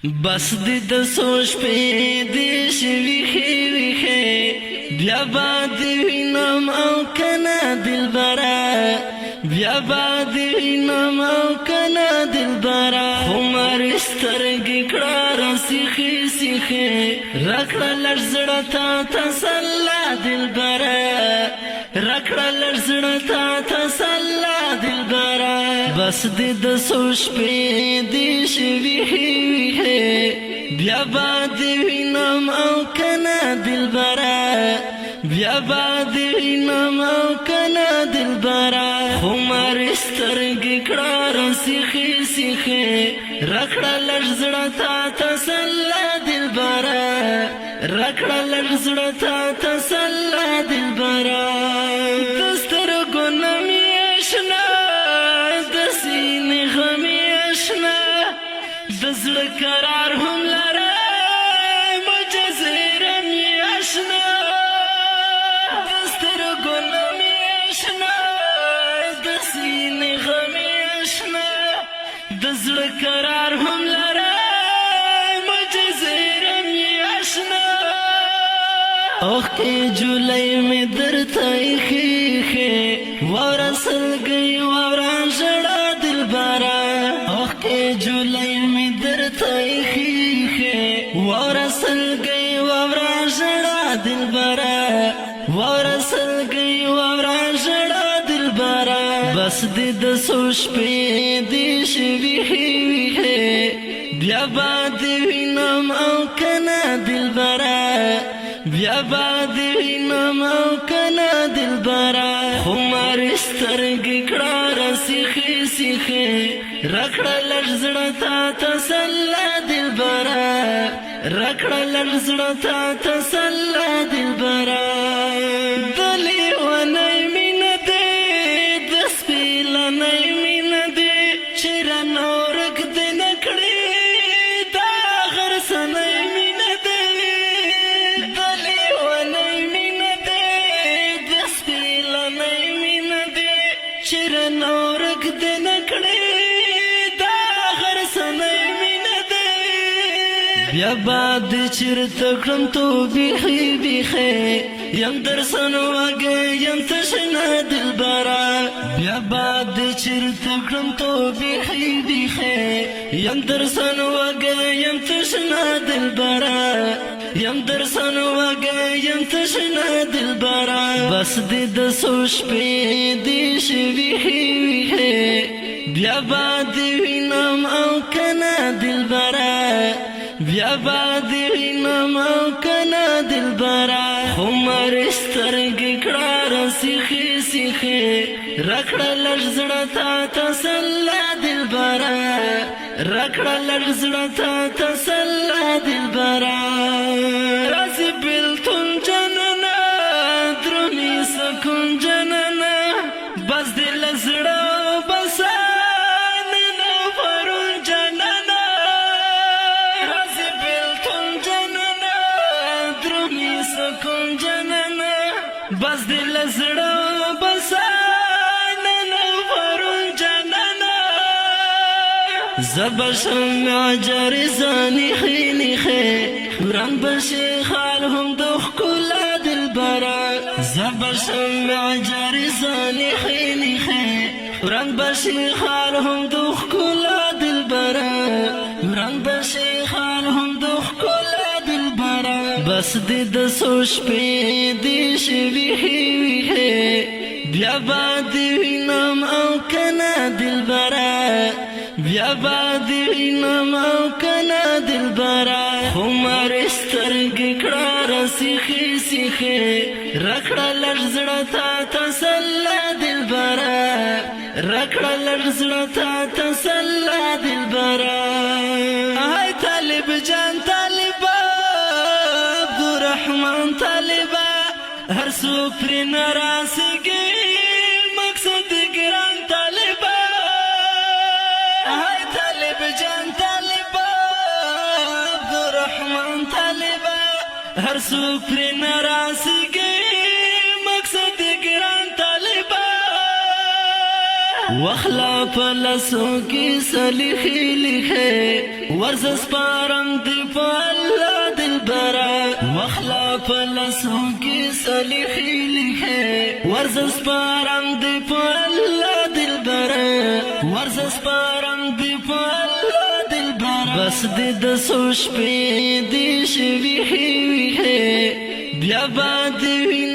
بس دې د سوچ په دې شویخې ویخې بیا به دې وینم او کنه دلبره بیا به دې وینم او کنه دلبره عمر سترګې کړه راسیخې سیخې راکړه لږ زړه ته تسله دلبره راکړه لږ زړه ته تسله دلبره بس دې د سوچ په دې شویخې ویخې بیا به دې وینم او کنه دلبره بیا به دې وینم او کنه دلبره عمر سترګې کړه راسیخې سیخې راکړه لږ زړه ته تسله دلبره راکړه لږ زړه ته تسله دلبره د سترګو نه مې اشنا د سینې غم مې اشنا د زړه قرار هم لرم مجزره مې اشنا د سترګو نه مې اشنا د سینې غم مې اشنا د زړه قرار هم لرم مجزره مې اشنا اوخې جولای مې درته ایښې واوره سلګۍ واوره ژړه دلبره اوخې جولای مې درته ایښې واوره سلګۍ واوره ژړه دلبره واوره سلګۍ واوره ژړه دلبره بس دې د سوچ په دې شویخې ویخې بیا به دې وینم او کنه دلبره بیا به دې وینم او کنه دلبره عمر سترګې کړه راسیخې سیخې راکړه لږ زړه ته تسله دلبره راکړه لږ زړه ته تسله دلبره د لیونۍ مینه دې د سپېلنۍ مینه دې چې رانه ورک دې نه کړې دا غرڅنۍ مینه دې د لیونۍ مینه دې د سپېلنۍ مینه دې چې رانه ورک دې نه کړې دا غرڅنۍ مینه دې بیا به دې چېرته کړم تو بیخي بیخي یم درسن وږی یم تشنه دلبره بیا به دې چېرته کړم تو بیخي بیخي یم درسن وږی یم تشنه دلبره یم درسن وږی یم تشنه دلبره بس دې د سوچ په دې شویخې ویخې بیا به دې وینم او کنه دلبره بیا به دې وینم او کنه دلبره عمر سترګې کړه راسیخې سیخې راکړه لږ زړه ته تسله دلبره راکړه لږ زړه ته تسله دلبره راځي بېلتون جانانه درومي سکون جانانه بس دې له زړه وباسه نن پرون جانانه راځي بېلتون جانانه درومي سکون جانانه بس دې له زړه وباسه نن پرون جانانه زبشم معجرې زانیخې نیخې وران بشي خال هم د ښکلا دلبره زبشم معجرې زانیخې نیخې وران بشي خال هم د ښکلا دلبره وران بشي خال هم د ښکلا دلبره بس دې د سوچ په دې شویخې ویخې بیا به دې وینم او کنه دلبره بیا به دې وینم او کنه دلبره عمر سترګې کړه راسیخې سیخې راکړه لږ زړه ته تسله دلبره راکړه لږ زړه ته تسله دلبره ای طالب جان طالبه عبدالرحمن طالبه هر څوک پرې نه راسېږي مقصد ګران طالبه ای طالب جان طالبه عبدالرحمن طالبه هر څوک پرې نه راسېږي مقصد ګران طالبه وخلا پلسو کی سلیخی لکھے ورزس پارم دی پالا دل برا وخلا پلسو کی سلیخی لکھے ورزس پارم دی پالا دل برا ورزس پارم دی پالا دل برا بس دی دسوش پی دی شوی خیوی ہے بیا با دی